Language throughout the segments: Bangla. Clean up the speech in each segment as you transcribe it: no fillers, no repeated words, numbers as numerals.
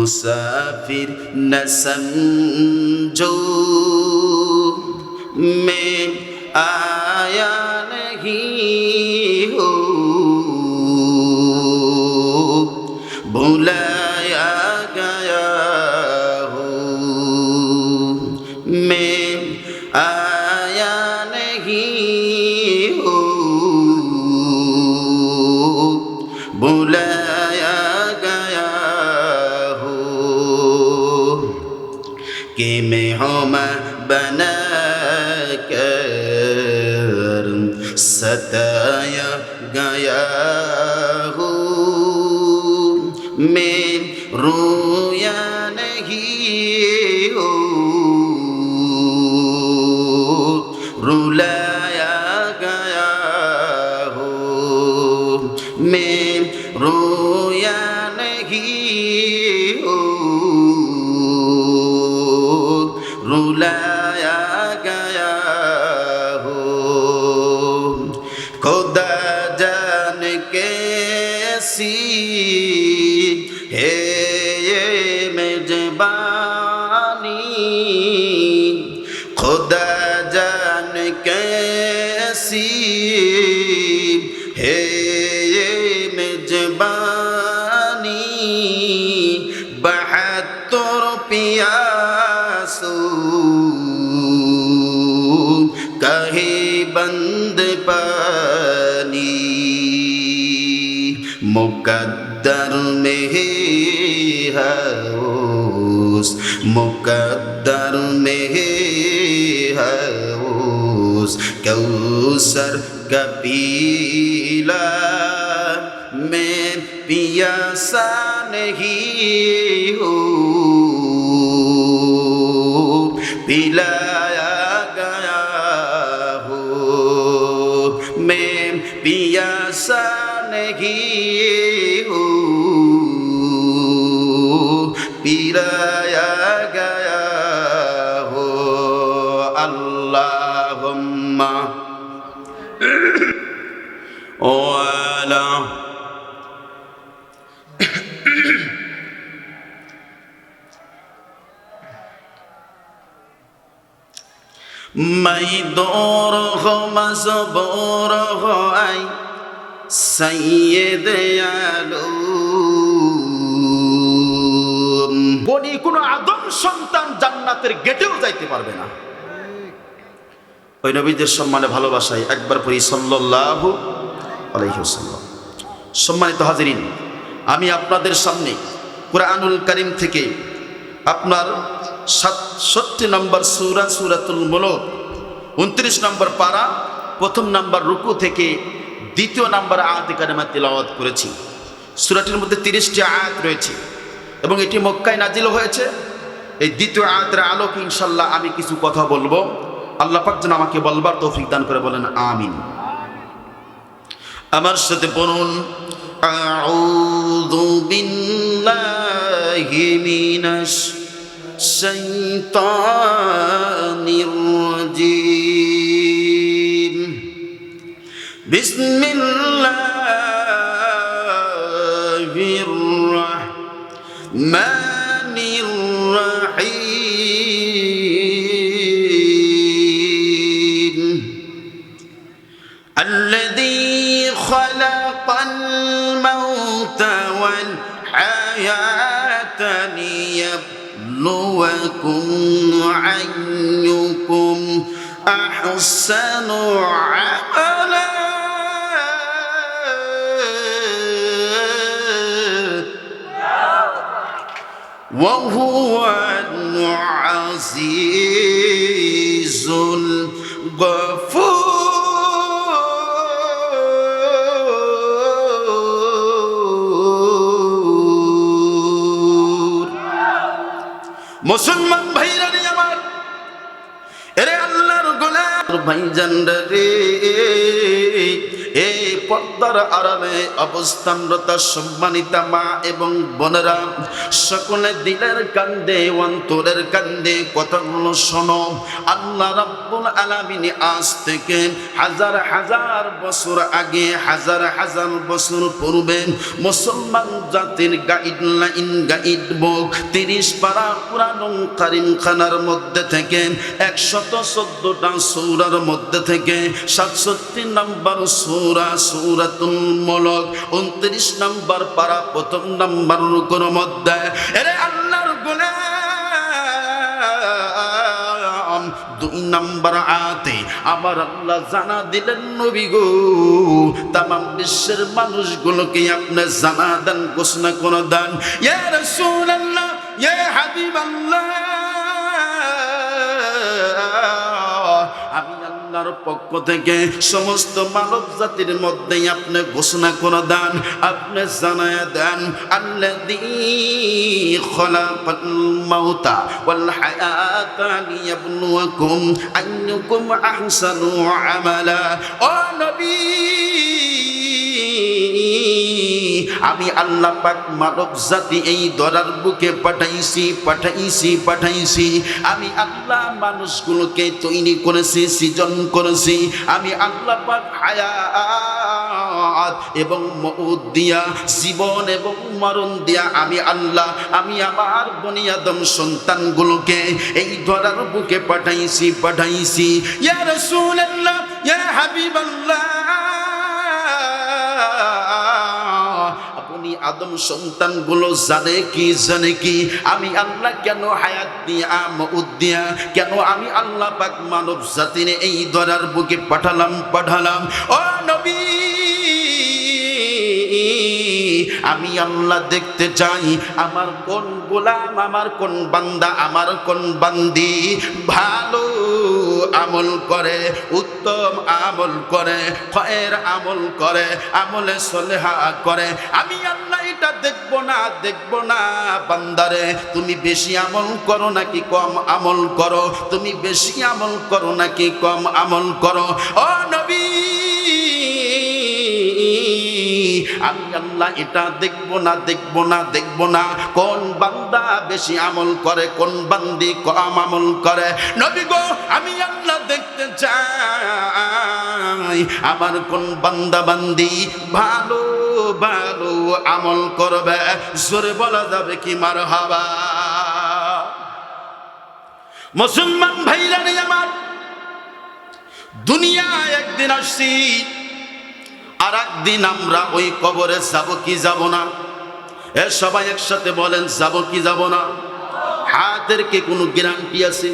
मुसाफिर न समझो मैं आया नहीं हो, बुलाया गया हो। मैं आया नहीं हो, बुलाया गया हो। कि मैं हम बना कर सताया गया हो, मैं रोया नहीं हो, रुलाया गया हो। मैं रोया नहीं हो, रुलाया गया हो। खुदा जान कैसी है ये मेजबानी, खुदा जान कैसी है ये मेजबानी। 72 प्यासों कहे बंद पानी, मुकद्दर में है उस, मुकद्दर में है उस कौसर का पीला। मैं पियासा नहीं हूँ, पिलाया गया हो। मैं पियासा नहीं हूँ, पिलाया गया हो। अल्लाहुम्मा वाला मैं दूर हो मजबूर हो आई सैयद आलम। বনি কোনো আদম সন্তান জান্নাতের গেটেও যাইতে পারবে না। ওই নবীদের সম্মানে ভালোবাসায় একবার পড়ি সাল্লাল্লাহু আলাইহি ওয়াসাল্লাম। সম্মানিত হাজিরিন, আমি আপনাদের সামনে কুরআনুল কারীম থেকে আপনার 67 নম্বর সূরা সূরাতুল মুলক 29 নম্বর পারা প্রথম নম্বর রুকু থেকে দ্বিতীয় নম্বর আয়াত কারিমা তিলাওয়াত করেছি। সূরাটির মধ্যে 30টি আয়াত রয়েছে এবং এটি মক্কায় নাজিল হয়েছে। এই দ্বিতীয় আয়াতের আলোকে ইনশাআল্লাহ আমি কিছু কথা বলবো। আল্লাহ পাক যেন আমাকে বলবার তৌফিক দান করে, বলেন আমিন। আমার সাথে বলুন, আউযু বিল্লাহি মিনাশ শাইতানির রাজীম। বিসমিল্লাহির রাহমানির রাহিম। الذي خلق الموت والحياة ليبلوكم أيكم أحسن عملا وهو العزيز الغفور। মুসলমান ভাইরা রে আমার, এরে আল্লাহর গোলাম ভাইজান রে, এই পর্দার আড়ালে অবস্থানরত সম্মানিতা মা এবং বোনেরা, সকলে দিলের কান্দে অন্তরের কান্দে কথাগুলো শোনো। আল্লাহ রাব্বুল আলামিন আজ থেকে হাজার হাজার বছর আগে, হাজার হাজার বছর পূর্বে মুসলমান জাতির গাইডলাইন গাইড বুক 30 পারা কুরআনুল কারীম খানার মধ্যে থেকে 114টা সূরার মধ্যে থেকে 67 নম্বর সূরা সূরাতুল মুলক, 29 নম্বর পারা প্রথম নম্বর রুকুর মধ্যে এরে আল্লাহর গোলাম 2 নম্বর আয়াতে আবার আল্লাহ জানা দিলেন, নবী গো তামাম বিশ্বের মানুষগুলোকে আপনি জানা দেন, ঘোষণা করে দেন, ইয়া রাসূলুল্লাহ ইয়া হাবিবাল্লাহ, আমি আল্লাহর পক্ষ থেকে সমস্ত মানব জাতির মধ্যে আপনি ঘোষণা করে দেন, আপনি জানায়া দেন, আল্লাযী খালাকাল মাউতা ওয়াল হায়াতা লিয়াবলুয়াকুম আইয়ুকুম আহসানু আমালা। ও নবী, আমি আল্লাহ পাক মানব জাতি এই ধরার বুকে পাঠাইছি। আমি আল্লাহ মানুষগুলোকে তৈরি করেছি, সৃজন করেছি। আমি আল্লাহ পাক হায়াত এবং মউত দিয়া, জীবন এবং মরণ দিয়া আমি আল্লাহ, আমি আমার বনি আদম সন্তানগুলোকে এই ধরার বুকে পাঠাইছি। ইয়া রাসূলুল্লাহ ইয়া হাবিবাল্লাহ, আপনি আদম সন্তানগুলো জানে কি আমি আল্লাহ কেন হায়াত দিয়া মউত দিয়া, কেন আমি আল্লাহ পাক মানব জাতির এই ধরার বুকে পাঠালাম। ও নবী, আমি আল্লাহ দেখতে চাই আমার কোন গোলাম, আমার কোন বান্দা, আমার কোন বান্দি ভালো আমল করে, উত্তম আমল করে, খয়ের আমল করে, আমলে সলেহা করে। আমি আল্লাহ এটা দেখব না বান্দারে তুমি বেশি আমল করো নাকি কম আমল করো, তুমি বেশি আমল করো নাকি কম আমল করো। ও নবী, আমি আল্লাহ এটা দেখব না কোন বান্দা বেশি আমল করে, কোন বান্দি কম আমল করে। নবী গো, আমি আল্লাহ দেখতে চাই আমার কোন বান্দা বান্দি ভালো আমল করবে। জোরে বলা যাবে কি মারহাবা? মুসলমান ভাইরা রে আমার, দুনিয়ায় একদিন আসছি, আর একদিন আমরা ওই কবরে যাব কি যাব না? এ সবাই একসাথে বলেন, যাব কি যাব না? হাতের কি কোনো গ্যারান্টি আছে?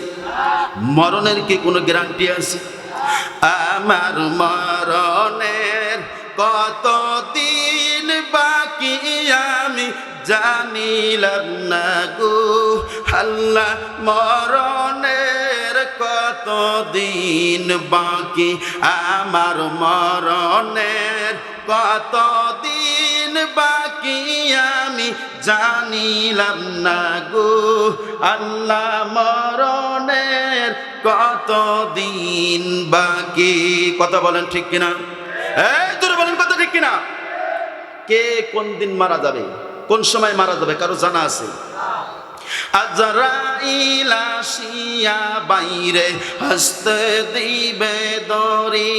মরণের কি কোনো গ্যারান্টি আছে? আমার মরণের কত দিন বাকি আমি জানিলাম না গো আল্লাহ, মরণের কত দিন বাকি, আমার মরণের কত দিন বাকি আমি জানিলাম না গো আল্লাহ, মরণের কত দিন বাকি। কথা বলেন ঠিক কিনা? এই তোরা বলেন কথা ঠিক কিনা? কে কোন দিন মারা যাবে, কোন সময় মারা যাবে কারো জানা আছে? আজরাইল আসিয়া বাইরে হস্তে দিবে দরি,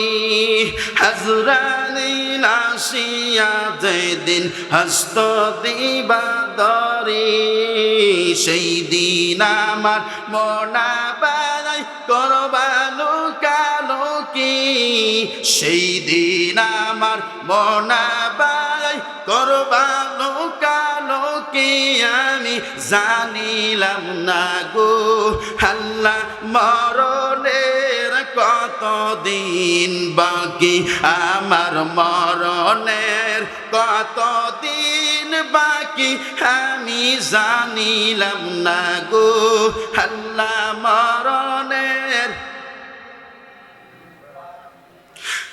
আজরাইল আসিয়া যেদিন হস্ত দিবা দরি, সেই দিন আমার মনা বাড়াই করবালো কালো কি, সেই দিন আমার মনা বাড়াই করবালো কালো কি আমি জানিলাম না গো আল্লাহ, মরণের কত দিন বাকি, আমার মরণের কত দিন বাকি আমি জানিলাম না গো আল্লাহ, মরণের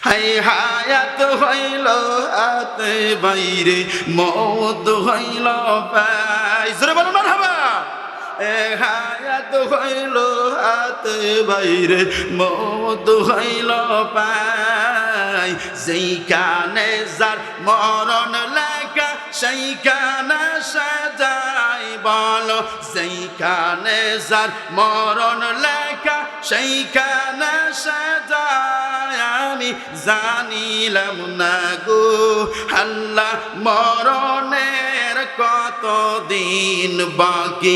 হাই হায়াত হইল হাতে বাইরে, মওত হইল পাই। জোরে বলো মারহাবা। এ হায়াত হইল হাতে বাইরে, মওত হইল পাই। নাই, যেইখানে যার মরণ লেখা সেইখানে সাজাই বলো, যেইখানে যার মরণ লেখা সেইখানে সাজাই। আমি জানিলাম না গো আল্লাহ মরণের কতদিন বাকি,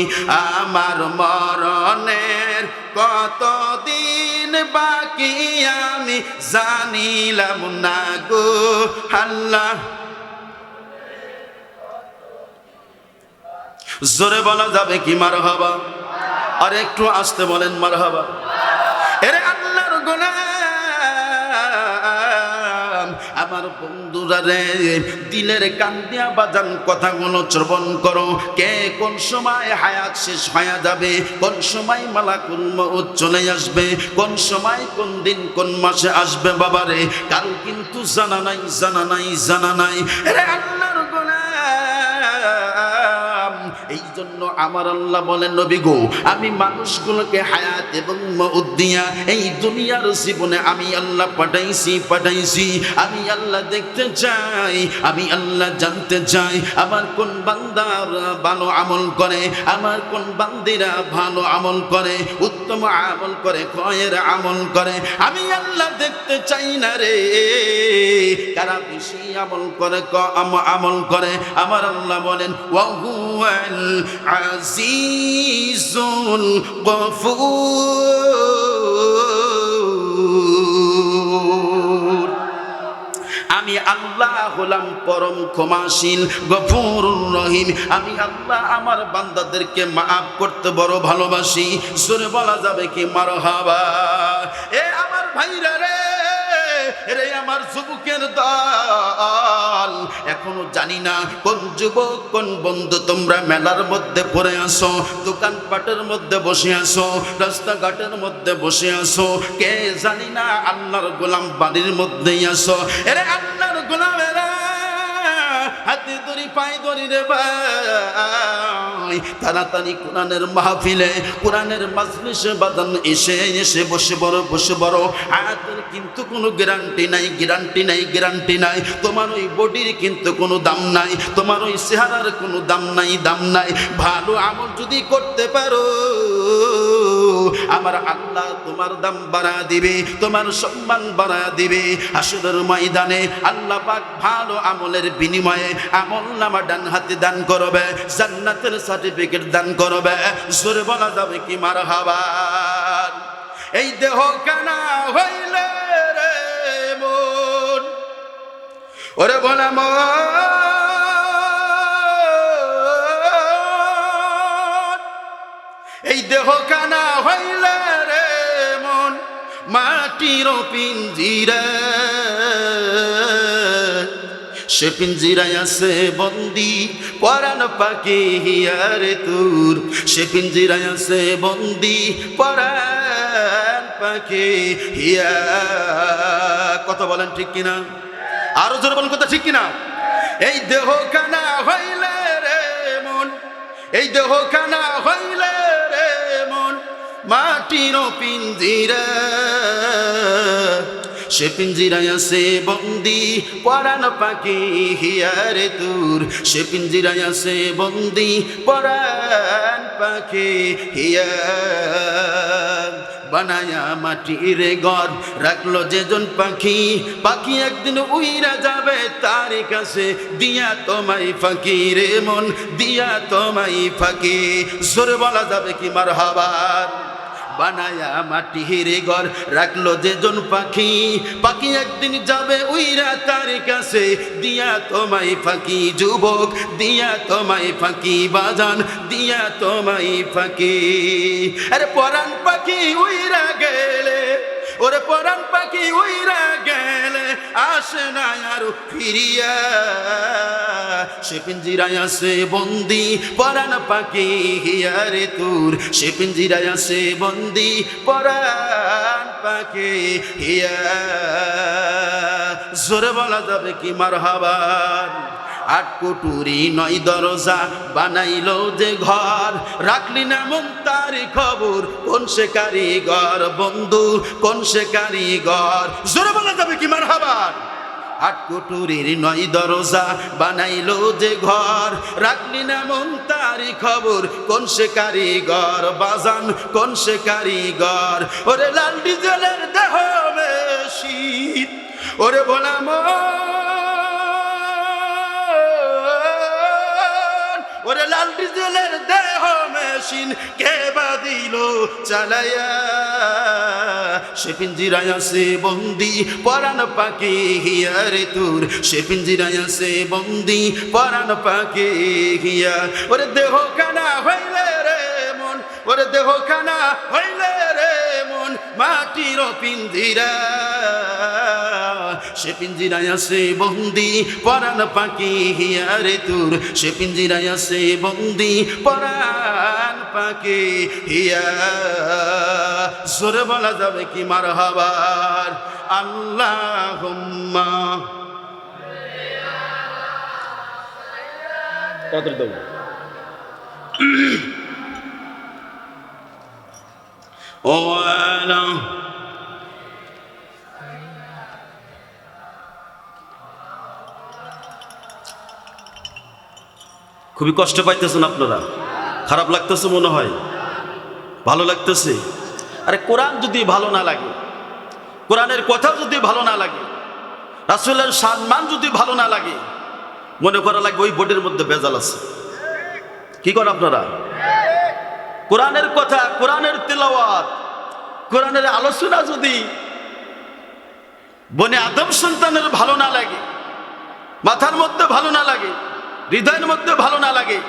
আমার মরণের কতদিন বাকি আমি জানিলাম না গো আল্লাহ। জোরে বলা যাবে কি মারহাবা? আর একটু আস্তে বলেন মারহাবা। এরে আল্লাহর গোলাম, আমার বন্ধুরা রে, দিলের কান দিয়া বাজান কথাগুলো শ্রবণ করো। কে কোন সময় হায়াত শেষ হয়ে যাবে, কোন সময় মালাকুল মউত চলে আসবে, কোন সময় কোন দিন কোন মাসে আসবে বাবারে কারো কিন্তু জানা নাই, জানা নাই, জানা নাই। এরে আল্লাহর গোলাম, এই জন্য আমার আল্লাহ বলেন নবী গো, আমি মানুষগুলোকে হায়াত এবং মউত দিয়া এই দুনিয়ার জীবনে আমি আল্লাহ পাঠাইছি। আমি আল্লাহ দেখতে চাই, আমি আল্লাহ জানতে চাই আমার কোন বান্দারা ভালো আমল করে, আমার কোন বান্দিরা ভালো আমল করে, উত্তম আমল করে, খয়ের আমল করে। আমি আল্লাহ দেখতে চাই না রে কারা বেশি আমল করে, আমল করে। আমার আল্লাহ বলেন ওয়াহুয়াল আজিজুল গফুর। আমি আল্লাহ হলাম পরম ক্ষমাশীল, গফুরুর রহিম। আমি আল্লাহ আমার বান্দাদেরকে মাফ করতে বড় ভালোবাসি। জোরে বলা যাবে কি মারহাবা? এ আমার ভাইরা রে, রে আমার যুবকের দল, এখনো জানি না কোন যুবক কোন বন্ধু তোমরা মেলার মধ্যে পড়ে আসো, দোকানপাটের মধ্যে বসে আসো, রাস্তাঘাটের মধ্যে বসে আসো, কে জানি না আল্লাহর গোলাম বাড়ির মধ্যেই আসো। এরে আল্লাহর গোলামেরা, হাতে ধরি পায়ে ধরি রে ভাই, তাড়াতাড়ি কোরআনের মাহফিলে, কোরআনের মাজলিসে বাদান এসে বসে বড়। আয়াতের কিন্তু কোনো গ্যারান্টি নাই। তোমার ওই বডির কিন্তু কোনো দাম নাই, তোমার ওই চেহারার কোনো দাম নাই। ভালো আমল যদি করতে পারো আমার আল্লাহ তোমার দাম বাড়া দিবে, তোমার সম্মান বাড়া দিবে। হাসরের ময়দানে আল্লাহ পাক ভালো আমলের বিনিময়ে আমলনামা ডান হাতে দান করবে, জান্নাতের সার্টিফিকেট দান করবে। জোরে বলা যাবে কি মারহাবা? এই দেহ কানা হইলে রে মন, ওরে বলা মন, এই দেহ কানা হইলে রে মন মাটির পিঞ্জিরা, সে পিঞ্জিরায় আছে বন্দি পরাণ পাখি হিয়ারে তোর, সে পিঞ্জিরায় আছে বন্দি পরাণ পাখি হিয়া। কথা বলেন ঠিক কিনা? আরো জোরে বলেন কথা ঠিক কিনা? এই দেহ কানা হইলে রে মন, এই দেহ কানা হইলে রে মন মাটির পিঞ্জিরা, সে পিঞ্জিরায় আছে বন্দি পরাণ পাখি হিয়ারে তোর, সে পিঞ্জিরায় আছে বন্দি পরাণ পাখি হিয়া। বানায়া মাটির ঘর রাখলো যেজন পাখি, পাখি একদিন উইরা যাবে তার কাছে, দিয়া তোমায় ফাঁকি রে মন, দিয়া তোমায় ফাঁকি। জোরে বলা যাবে কি মারহাবা? বানায়া মাটির ঘর রাখলো যেজন পাখি, পাখি একদিন যাবে উইরা তার কাছে, দিয়া তোমায় ফাঁকি যুবক, দিয়া তোমায় ফাঁকি বাজান, দিয়া তোমায় ফাঁকি। আরে পরাণ পাখি উইরা গেলে, ওরে পরাণ পাখি উইরা গেলে আসে না আর ফিরিয়া, সে পিঞ্জিরায় আছে বন্দি পরাণ পাখি হিয়ারে তোর, সে পিঞ্জিরায় আছে বন্দি পরাণ পাখি হিয়া। জোরে বলা যাবে কি মারহাবা? 8 কুটুরি 9 দরজা বানাইলো যে ঘর, রাখলি না মন তারি খবর, কোন সে কারিগর বন্ধু, কোন সে কারিগর। জোরে বলা যাবে কি মারহাবা? আট কুটুরির নয় দরজা বানাইলো যে ঘর, রাখলি না মন তারি খবর, কোন সে কারিগর বাজান, কোন সে কারিগর। ওরে লাল ডিজেলের দেহ মেশিন, ওরে ভোলা মন, ওরে লাল ডিজেলের দেহ মেশিন কে বা দিল চালাইয়া, সে পিঞ্জিরায় আছে বন্দি পরাণ পাখি হিয়া রে তোর, সে পিঞ্জিরায় আছে বন্দি পরাণ পাখি হিয়া। ওরে দেহ কানা হইলে রে মন, ওরে দেহ কানা হইলে রে মন মাটির পিঞ্জিরা, সে পিঞ্জিরায় আছে বন্দি পরাণ পাখি হিয়া রে তোর, সে পিঞ্জিরায় আছে বন্দি পরাণ পাখি হিয়া। জোরে বলা যাবে কি মারহাবার? আল্লাহুম্মা কদর দাও। ও আল্লাহ খুবই কষ্ট পাইতেছেন আপনারা, খারাপ লাগতেছে মনে হয়, ভালো লাগতেছে? আরে কোরআন যদি ভালো না লাগে, কোরআনের কথা যদি ভালো না লাগে, রাসূলের সম্মান যদি ভালো না লাগে, মনে করা লাগবে ওই বোর্ডের মধ্যে ভেজাল আছে। কি করেন আপনারা? কোরআনের কথা, কোরআনের তেলাওয়াত, কোরআনের আলোচনা যদি বনে আদম সন্তানের ভালো না লাগে, মাথার মধ্যে ভালো না লাগে, হৃদয়ের মধ্যে ভালো না লাগে,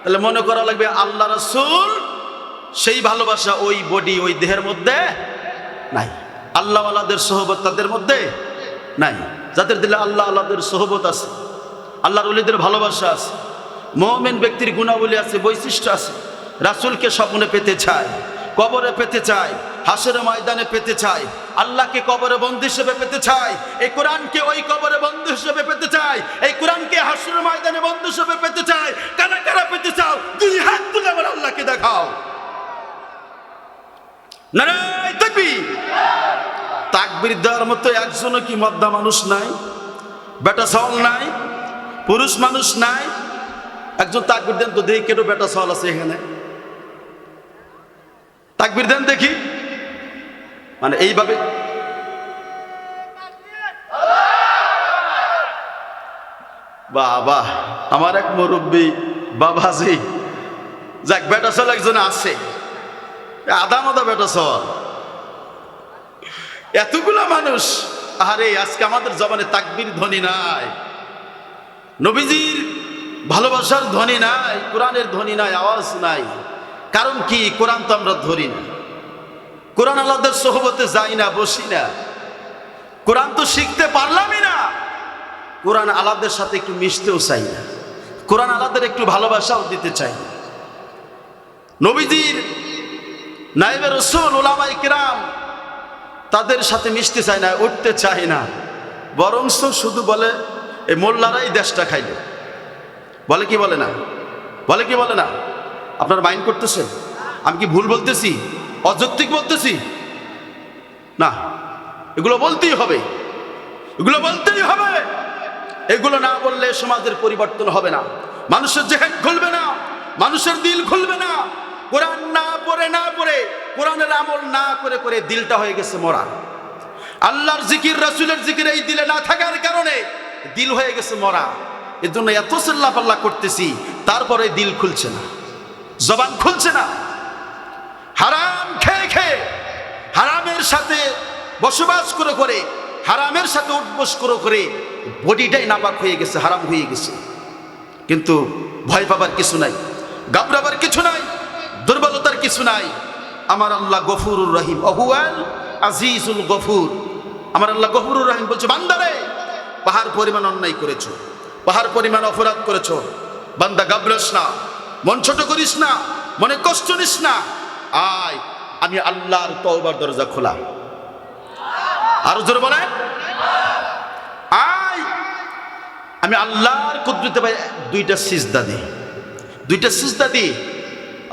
তাহলে মনে করা লাগবে আল্লাহ রাসূল সেই ভালোবাসা ওই বডি, ওই দেহের মধ্যে নাই। আল্লাহ আল্লাহদের সোহবত তাদের মধ্যে নাই। যাদের দিলে আল্লাহ আল্লাহদের সোহবত আছে, আল্লাহর ওলিদের ভালোবাসা আছে, মুমিন ব্যক্তির গুণাবলী আছে, বৈশিষ্ট্য আছে, রাসূলকে স্বপ্নে পেতে চায়, কবরে পেতে চায়, হাসরের ময়দানে পেতে চায়, আল্লাহকে কবরে বন্দী হিসেবে পেতে চায়, এই কোরআনকে ওই কবরে বন্দী হিসেবে পেতে চায়, এই কোরআনকে হাসরের ময়দানে বন্দী হিসেবে পেতে চায়। কারা কারা পেতে চাও? দুই হাত তুলে আমার আল্লাহকে দেখাও। নারায়ে তাকবীর। তাকবীর দেওয়ার মতো একজনও কি মদ্দা মানুষ নাই? বেটা সওয়াল নাই? পুরুষ মানুষ নাই? একজন তাকবীর দেন তো দেখি, কেন বেটা সওয়াল আছে এখানে? তাকবীর দেন দেখি। মানে এইভাবে বাবা, আমার এক মুরব্বী বাবাজি, যাক বেটা সওয়াল একজন আছে, আধা মাদা বেটা সওয়াল, এতগুলা মানুষ। আরে আজকে আমাদের জবানে তাকবীর ধ্বনি নাই, নবীজির ভালোবাসার ধ্বনি নাই, কোরআনের ধ্বনি নাই, আওয়াজ নাই। কারণ কি? কোরআন তো আমরা ধরি না, কোরআন আল্লাহদের সোহবতে যাই না, বসি না, কোরআন তো শিখতে পারলামই না, কোরআন আল্লাহদের সাথে একটু মিশতেও চাই না, কোরআন আল্লাহদের একটু ভালোবাসাও দিতে চাই না। নবীজির নায়েবে রাসূল উলামায়ে কিরাম তাদের সাথে মিশতে চায় না, উঠতে চায় না, বরং শুধু বলে এই মোল্লারাই দেশটা খাইলে। বলে কি বলে না? বলে কি বলে না? আপনার মাইন্ড করতেছেন? আমি কি ভুল বলতেছি, অযৌক্তিক বলতেছি? না, এগুলো বলতেই হবে, এগুলো বলতেই হবে। এগুলো না বললে সমাজের পরিবর্তন হবে না, মানুষের জেহেন খুলবে না, মানুষের দিল খুলবে না। কোরআন না পড়ে কোরআনের আমল না করে দিলটা হয়ে গেছে মরা। আল্লাহর জিকির, রাসূলের জিকির এই দিলে না থাকার কারণে দিল হয়ে গেছে মরা। এর জন্য এত চিল্লাপাল্লা করতেছি, তারপরে দিল খুলছে না, জবান খুলছে না। হারাম খেয়ে খেয়ে, হারামের সাথে বসবাস করে, হারামের সাথে উঠবস করে বডিটাই নাপাক হয়ে গেছে, হারাম হয়ে গেছে। কিন্তু ভয় পাবার কিছু নাই, ঘাবড়াবার কিছু নাই, দুর্বলতার কিছু নাই। আমার আল্লাহ গফুরুর রহিম, অহুয়াল আজিজুল গফুর। আমার আল্লাহ গফুরুর রহিম বলছে, বান্দারে পাহাড় পরিমাণ অন্যায় করেছো, পাহাড় পরিমাণ অপরাধ করেছো, বান্দা ঘাবড়াস না, মন ছোট করিস না, মনে কষ্ট নিস না, আয় আমি আল্লাহর তওবার দরজা খোলা। আরো জোরে বলে, আয় আমি আল্লাহর কুদরতে ভাই দুইটা সিজদা দি, দুইটা সিজদা দি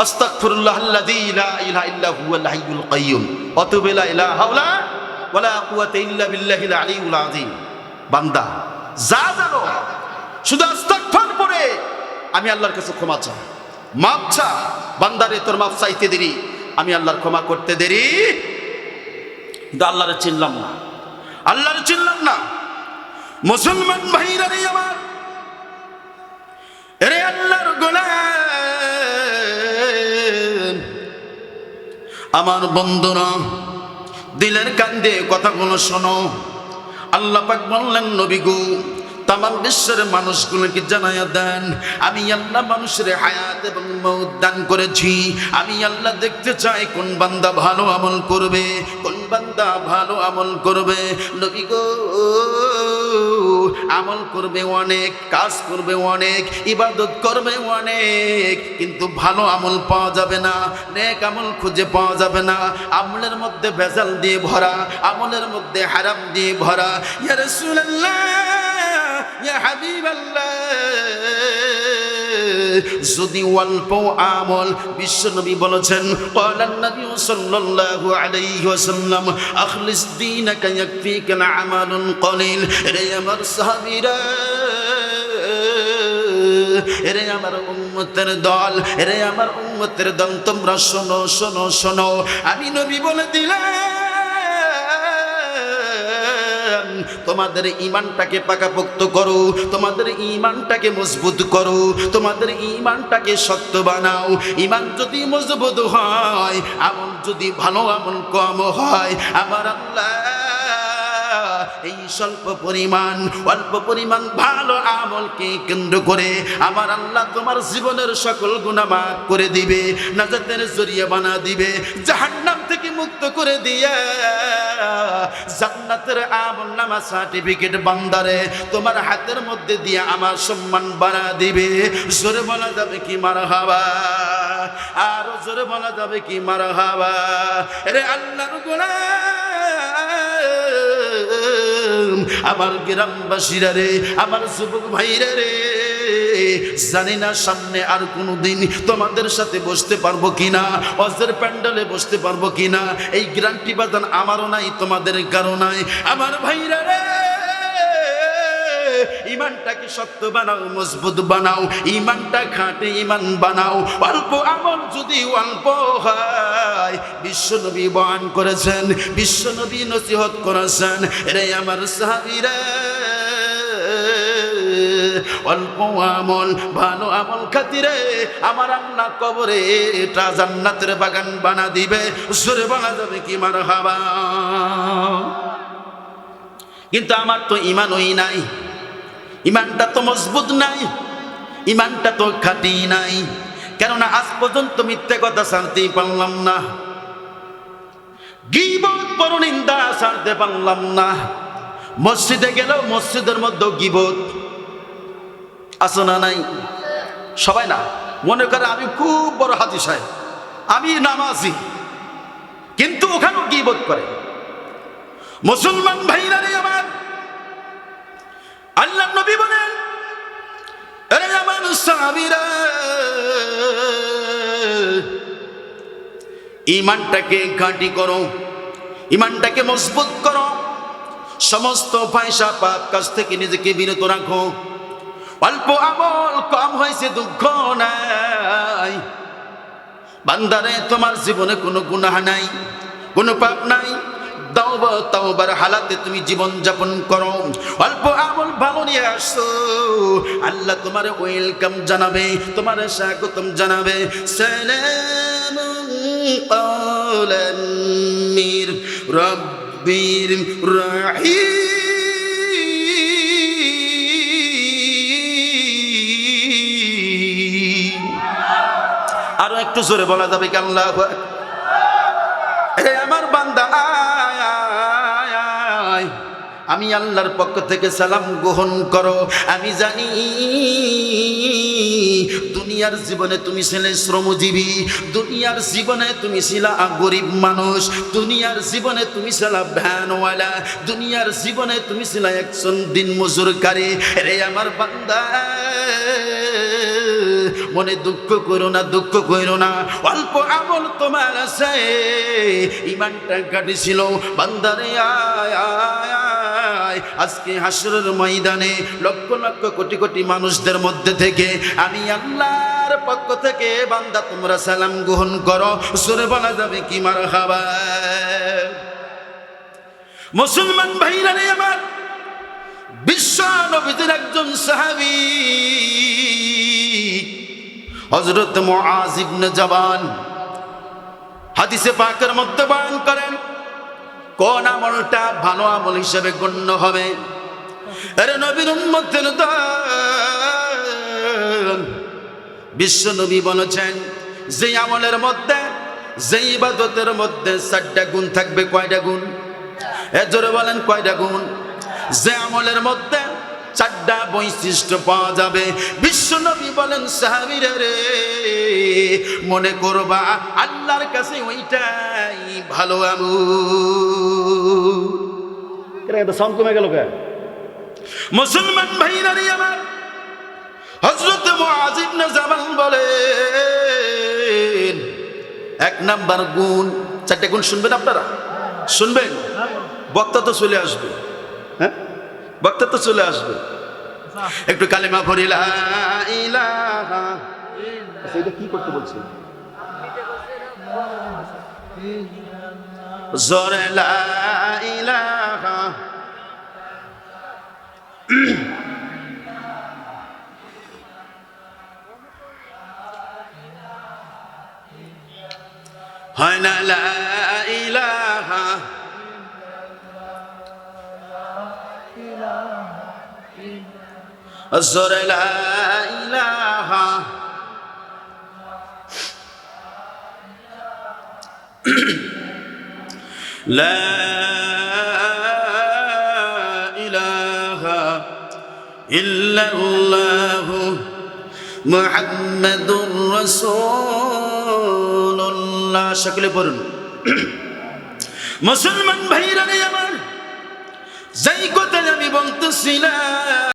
আস্তাগফিরুল্লাহাল্লাযী লা ইলাহা ইল্লা হুয়াল হাইয়ুল কাইয়্যুম ওয়া তুবু ইলা হাওলা ওয়ালা কুওয়াতা ইল্লা বিল্লাহিল আলিয়্যিল আযীম। বান্দা যা জানো শুধু আস্তাগফার পড়ে আমি আল্লাহর কাছে ক্ষমা চাই, মাপ চা। বান্দারে তোর মাপ চাইতে দেরি, আমি আল্লাহর ক্ষমা করতে দেরি। কিন্তু আল্লাহরে চিনলাম না, আল্লাহরে চিনলাম না। মুসলমান ভাইরা রে আমার, এরে আল্লাহর গোলাম, আমার বন্ধুরা দিলের কান্দে কথাগুলো শোনো। আল্লাহ পাক বললেন, নবী গো তামাম বিশ্বের মানুষগুলোকে জানায়া দেন, আমি আল্লাহ মানুষের হায়াত এবং মউত দান করেছি। আমি আল্লাহ দেখতে চাই কোন বান্দা ভালো আমল করবে, কোন বান্দা ভালো আমল করবে। নবী গো আমল করবে অনেক, কাজ করবে অনেক, ইবাদত করবে অনেক, কিন্তু ভালো আমল পাওয়া যাবে না, নেক আমল খুঁজে পাওয়া যাবে না। আমলের মধ্যে ভেজাল দিয়ে ভরা, আমলের মধ্যে হারাম দিয়ে ভরা। ইয়া রাসূলুল্লাহ, ইয়া হাবিবাল্লাহ, যদি অল্প আমল, বিশ্বনবী বলেছেন ক্বালান নবী সাল্লাল্লাহু আলাইহি ওয়াসাল্লাম আখলিস দীনাকা ইয়াকফিকাল আমালুন কলিল। রে আমার সাহাবীরা, এরে আমার উম্মতের দল, এরে আমার উম্মতের দল, তোমরা শোনো শোনো শোনো, আমি নবী বলে দিলাম তোমাদের ঈমানটাকে পাকাপোক্ত করো, তোমাদের ঈমানটাকে মজবুত করো, তোমাদের ঈমানটাকে শক্ত বানাও। ঈমান যদি মজবুত হয়, আমল যদি ভালো আমল কম হয়, আমার আল্লাহ এই অল্প পরিমাণ ভালো আমলকে কেন্দ্র করে আমার আল্লাহ তোমার জীবনের সকল গুনাহ মাফ করে দিবে, নাজাতের জরিয়া বানা দিবে, জাহান্নাম থেকে মুক্ত করে দিয়ে জান্নাতের আমলনামা সার্টিফিকেট বান্দারে তোমার হাতের মধ্যে দিয়ে আমার সম্মান বাড়া দিবে। জোরে বলা যাবে কি মারহাবা, আরো জোরে বলা যাবে কি মারহাবা। রে আল্লাহর গোলাম, আমার গ্রামবাসীরা রে, আমার যুবক ভাইরা রে, জানি না সামনে আর কোনোদিন তোমাদের সাথে বসতে পারবো কিনা, অজের প্যান্ডেলে বসতে পারবো কিনা, এই গ্যারান্টি বাদান আমারও নাই, তোমাদের কারো নাই। আমার ভাইরা রে, ঈমানটাকে শক্ত বানাও, মজবুত বানাও, ঈমানটা খাঁটি ঈমান বানাও। অল্প আমল যদি অল্প হয়, বিশ্বনবী বয়ান করেছেন, বিশ্বনবী নসিহত করেছেন। রে আমার সাহাবীরা, অল্প আমল ভালো আমল খাতিরে আমার আল্লাহ কবরে এটা জান্নাতের বাগান বানা দিবে। জোরে বলা যাবে কি মারহাবা। কিন্তু আমার তো ঈমানই নাই, ঈমানটা তো মজবুত নাই, ঈমানটা তো খাঁটি নাই। কেননা আজ পর্যন্ত মিথ্যে কথা ছাড়তেই পারলাম না, গীবত পরনিন্দা ছাড়তে পারলাম না। মসজিদে গেলেও মসজিদের মধ্যে গীবত আছে না নাই? সবাই না মনে করে আমি খুব বড় হাজি সাহেব, আমি নামাজি, কিন্তু ওখানেও গীবত করে। মুসলমান ভাইরা রে আমার, আল্লাহ নবী বলেন, আরে আমার সাহাবীরা, ঈমানটাকে খাঁটি করো, ঈমানটাকে মজবুত করো, সমস্ত পয়সা পাপ কাজ থেকে নিজেকে বিরত রাখো। অল্প আমল কম হয়েছে দুঃখ নাই, বান্দারে তোমার জীবনে কোনো গুনাহ নাই, কোনো পাপ নাই, তাওবার হালাতে তুমি জীবন যাপন করো, অল্প আমল ভালো নিয়ে আসো, আল্লাহ তোমার ওয়েলকাম জানাবে, তোমার স্বাগতম জানাবে। সালামুন কওলাম মির রাব্বির রাহিম। আরো একটু জোরে বলা যাবে কি আল্লাহু আকবার। হে আমার বান্দা, আমি আল্লাহর পক্ষ থেকে সালাম গ্রহণ করো। আমি জানি দুনিয়ার জীবনে তুমি ছিলে শ্রমজীবী, দুনিয়ার জীবনে তুমি ছিলা গরিব মানুষ, দুনিয়ার জীবনে তুমি ছিলা ভ্যানওয়ালা, দুনিয়ার জীবনে তুমি ছিলা একজন দিন মজুরকারী। রে আমার বান্দা, মনে দুঃখ করো না, দুঃখ করো না, অল্প আমল তোমার আছে, ইমানটা কাটেছিল। বান্দারে আয় আয় আয়, আজকে হাসরের ময়দানে লক্ষ লক্ষ কোটি কোটি মানুষদের মধ্যে থেকে আমি আল্লাহর পক্ষ থেকে বান্দা তোমরা সালাম গ্রহণ করো। সুরে বলা যাবে কি মারহাবা। মুসলমান ভাইরা রে আমার, বিশ্ব নবীর একজন সাহাবী হযরত মুআজ ইবনে জাবাল হাদিসে পাকের মধ্যে বয়ান করেন কোন আমলটা ভালো আমল হিসেবে গণ্য হবে। আরে নবীর উম্মতের দল, বিশ্ব নবী বলেছেন যে আমলের মধ্যে, যে ইবাদতের মধ্যে 4টা গুণ থাকবে। কয়টা গুণ? জোরে বলেন কয়টা গুণ? যে আমলের মধ্যে 4টা বৈশিষ্ট্য পাওয়া যাবে, বিশ্ব নবী বলেন সাহাবীরা রে মনে করবা আল্লাহর কাছে ওইটাই ভালো আমল। এটা সাউন্ড কমে গেল কে? মুসলমান ভাইরা রে আমার, হযরত মুআজ ইবনে জাবাল বলেন 1 নাম্বার গুণ, 4টা গুণ শুনবেন আপনারা, শুনবেন? বক্তা তো চলে আসবে, হ্যাঁ বক্তা তো চলে আসবে। একটু কালেমা পড়ি লা ইলাহা। আচ্ছা, এটা কি করতে বলছেন? জোরে লা ইলাহা। হয় না লা ইলাহা। জোরে লা ইলাহা। লা ইলাহা ইল্লাল্লাহু মুহাম্মাদুর রাসূলুল্লাহ। সকলে পড়ুন। মুসলমান ভাইরা রে আমার, যেই কথা আমি বলতেছিলাম